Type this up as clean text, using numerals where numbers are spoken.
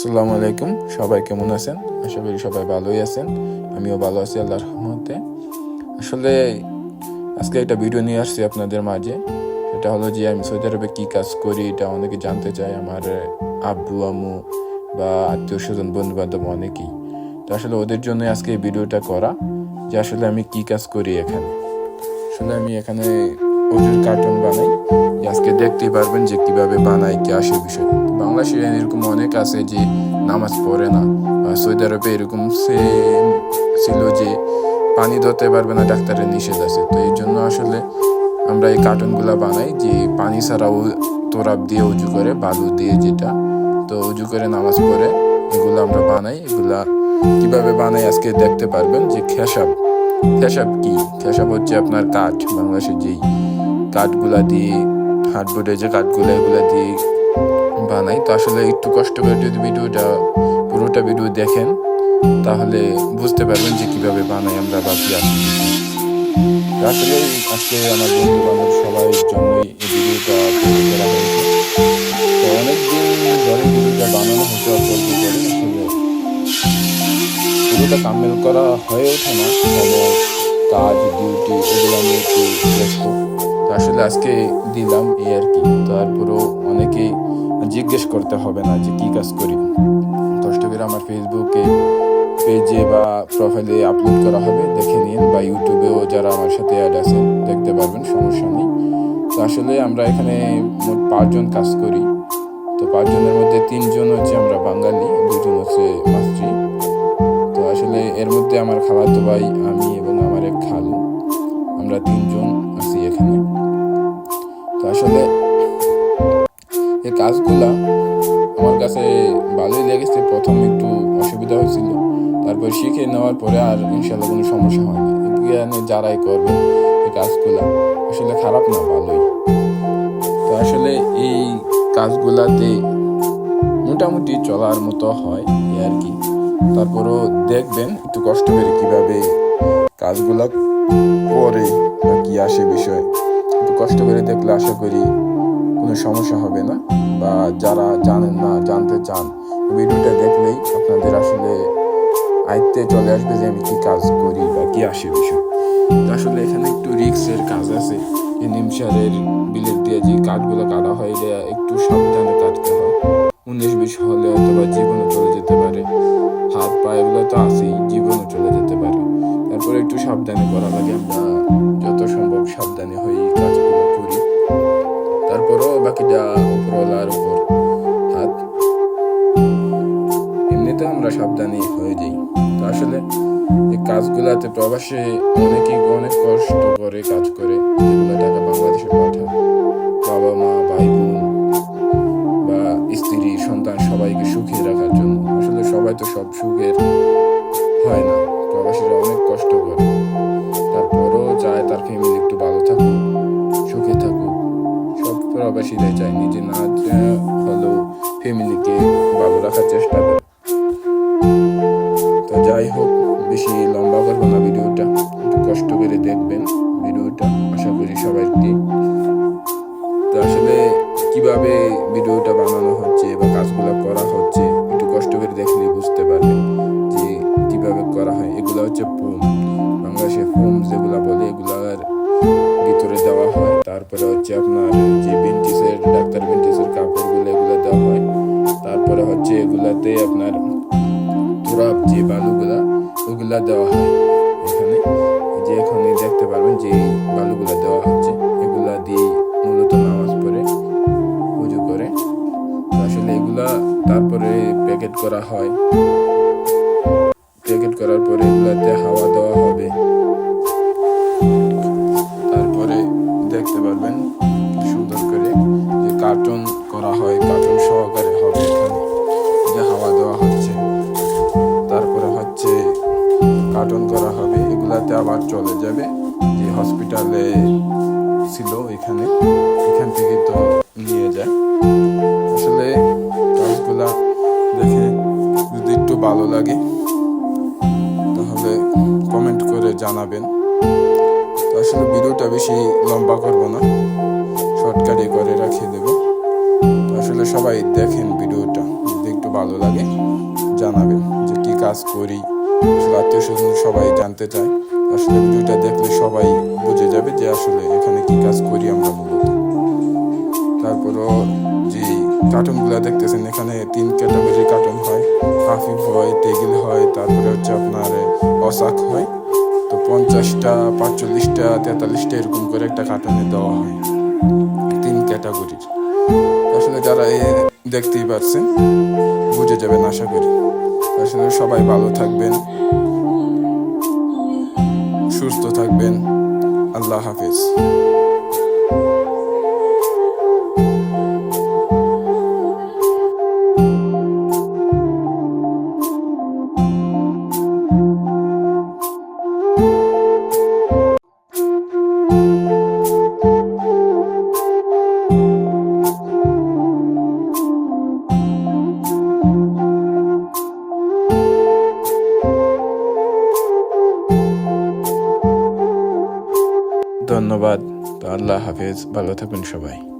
আসসালামু আলাইকুম, সবাই কেমন আছেন? আশা করি সবাই ভালোই আছেন। আমিও ভালো আছি আল্লাহর রহমতে। আসলে আজকে একটা ভিডিও নিয়ে আসছি আপনাদের মাঝে। সেটা হলো যে আমি সৌদি আরবে কী কাজ করি, এটা অনেকে জানতে চায়, আমার আব্বু আম্মু বা আত্মীয় স্বজন বন্ধু বান্ধব অনেকেই। তো আসলে ওদের জন্য আজকে এই ভিডিওটা করা, যে আসলে আমি কী কাজ করি এখানে। আসলে আমি এখানে অজুর কার্টুন বানাই। আজকে দেখতেই পারবেন যে কিভাবে বানাই, কি আসে বিষয়। বাংলাদেশে এরকম অনেক আছে যে নামাজ পড়ে না, সৌদি আরবে এরকম ছিল যে পানি ধরতে পারবে না, ডাক্তারের নিষেধ আছে। তো এই জন্য আসলে আমরা এই কার্টুনগুলো বানাই যে পানি ছাড়াও তোরাব দিয়ে উজু করে, বালু দিয়ে যেটা, তো উজু করে নামাজ পড়ে এগুলো আমরা বানাই। এগুলা কিভাবে বানাই আজকে দেখতে পারবেন। যে খেসাব কি? খেসাব হচ্ছে আপনার কাঠ, বাংলাদেশের যেই কাঠগুলা দিয়ে, হার্ডবোর্ডে যে কাঠগুলো, এগুলা দিয়ে বানাই। তো আসলে একটু কষ্ট করে যদি পুরোটা ভিডিও দেখেন তাহলে বুঝতে পারবেন যে কিভাবে বানাই আমরা বা কি আসি। আসলে আজকে আমার বন্ধু বান্ধব সবার জন্যই এই ভিডিওটা তৈরি করা হয়েছে। তো অনেকদিন ধরে ভিডিওটা বানানো হচ্ছে অল্প অল্প করে। আসলে পুরোটা কামেল করা হয়ে ওঠে না, সময়, কাজ, ডিউটি এগুলো আমি একটু ব্যস্ত। তো আসলে আজকে দিলাম এই আর কি। তারপরেও অনেকেই জিজ্ঞেস করতে হবে না যে কী কাজ করি, কষ্ট করে আমার ফেসবুকে পেজে বা প্রোফাইলে আপলোড করা হবে, দেখে নিন। বা ইউটিউবেও যারা আমার সাথে অ্যাড আছেন দেখতে পারবেন, সমস্যা নেই। তো আসলে আমরা এখানে মোট 5 জন কাজ করি। তো 5 জনের মধ্যে 3 জন হচ্ছে আমরা বাঙালি, 2 জন হচ্ছে মাস্ত্রি। তো আসলে এর মধ্যে আমার খালাতো ভাই, আমি এবং আমার এক খালু, আমরা 3 জন আছি এখানে। তো আসলে এই কাজগুলা আমার কাছে ভালোই লেগেছে। প্রথম একটু অসুবিধা হয়েছিল, তারপর শিখে নেওয়ার পরে আর ইনশাল্লাহ কোনো সমস্যা হয় না। এখানে যারাই করবে এই কাজগুলা আসলে খারাপ না, ভালোই। তো আসলে এই কাজগুলাতে মোটামুটি চলার মতো হয় এই আর কি। তারপরও দেখবেন একটু কষ্ট করে কিভাবে কাজগুলা করে বা কি আসে বিষয়। একটু কষ্ট করে দেখলে আশা করি কোনো সমস্যা হবে না। বা যারা জানেন না, জানতে চান, ভিডিওটা দেখলেই আপনাদের আসলে আয়ত্তে চলে আসবে যে আমি কি কাজ করি বা কি আসে বিষয়। তো আসলে এখানে একটু রিক্সের কাজ আছে। এই নিমসারের বিলের দিয়ে যে কাঠগুলো কাটা হয়, এটা একটু সাবধানে কাটতে হয়। 19-20 হলে অথবা জীবনও চলে যেতে পারে। হাত পা এগুলো তো আছেই, জীবনও চলে যেতে পারে। তারপরে একটু সাবধানে করা লাগে। আমরা যত সম্ভব সাবধানে হয়ে কাজগুলো করি। তারপরও বাকিটা উপরওয়ালার উপর হাত, এমনিতে আমরা সাবধানী হয়ে যাই। তো আসলে এই কাজগুলাতে প্রবাসে অনেকেই অনেক কষ্ট করে কাজ করে, যেগুলো টাকা বাংলাদেশে পাঠায় বাবা মা, ভাই বোন বা স্ত্রী সন্তান সবাইকে সুখে রাখার জন্য। আসলে সবাই তো সব সুখের হয় না, প্রবাসীরা অনেক কষ্ট করে। তারপরও চায় তার ফ্যামিলি একটু ভালো থাকুক, সুখে থাকুক। সব প্রবাসীরাই চায় নিজে না হলেও ফ্যামিলিকে ভালো রাখার চেষ্টা করে। তো যাই হোক, বেশি লম্বা করবো না ভিডিওটা, একটু কষ্ট করে দেখবেন ভিডিওটা, আশা করি সবাইকে। তো আসলে কিভাবে ভিডিওটা বানানো হচ্ছে বা কাজগুলো করা হচ্ছে একটু কষ্ট করে দেখলেই বুঝতে পারবেন যে কিভাবে করা হয়। এগুলো হচ্ছে ফোম, বাংলাদেশে ফোম যেগুলা বলে, এগুলার ভিতরে দেওয়া হয়। তারপরে হচ্ছে আপনার যে ডাক্তার বেন্টিসের কাপড়গুলো, এগুলো দেওয়া হয়। তারপরে হচ্ছে এগুলাতে আপনার তোরাব যে বালুগুলা, ওগুলা দেওয়া হয় এখানে। যে এখানে দেখতে পারবেন যে বালুগুলা দেওয়া হচ্ছে, এগুলা দিয়ে মূলত নামাজ পড়ে উজু করে। আসলে এগুলা তারপরে প্যাকেট করা হয়। প্যাকেট করার পরে এগুলাতে হাওয়া দেওয়া হবে। তারপরে দেখতে পারবেন সুন্দর করে যে কার্টুন করা হয়, কার্টুন সহকারে হবে এখানে, যে হাওয়া দেওয়া হচ্ছে। তারপরে হচ্ছে কার্টুন করা হবে, এগুলাতে আবার চলে যাবে যে হসপিটালে ছিল এখান থেকে তো নিয়ে যায়। আসলে কাজগুলা দেখে যদি একটু ভালো লাগে তাহলে কমেন্ট করে জানাবেন। তো আসলে ভিডিওটা বেশি লম্বা করব না, শর্টকাটে করে রেখে দেব। তো আসলে সবাই দেখেন ভিডিওটা, যদি একটু ভালো লাগে জানাবেন যে কি কাজ করি। আসলে আত্মীয় স্বজন সবাই জানতে চায়, আসলে ভিডিওটা দেখলে সবাই বুঝে যাবে যে আসলে এখানে কি কাজ করি আমরা মূলত। তারপরও যে কার্টুনগুলো দেখতেছেন, এখানে 3 ক্যাটাগরির কার্টুন হয়, হাফিফ হয়, টেগিল হয়, তারপরে হচ্ছে আপনার অসাক হয়। তো 50টা, 45টা, 43টা এরকম করে একটা কার্টুনে দেওয়া হয় 3 ক্যাটাগরির। আসলে যারা দেখতেই পাচ্ছেন বুঝে যাবেন আশা করি। আসলে সবাই ভালো থাকবেন, সুস্থ থাকবেন। আল্লাহ হাফেজ। ধন্যবাদ। তো আল্লাহ হাফেজ, ভালো থাকবেন সবাই।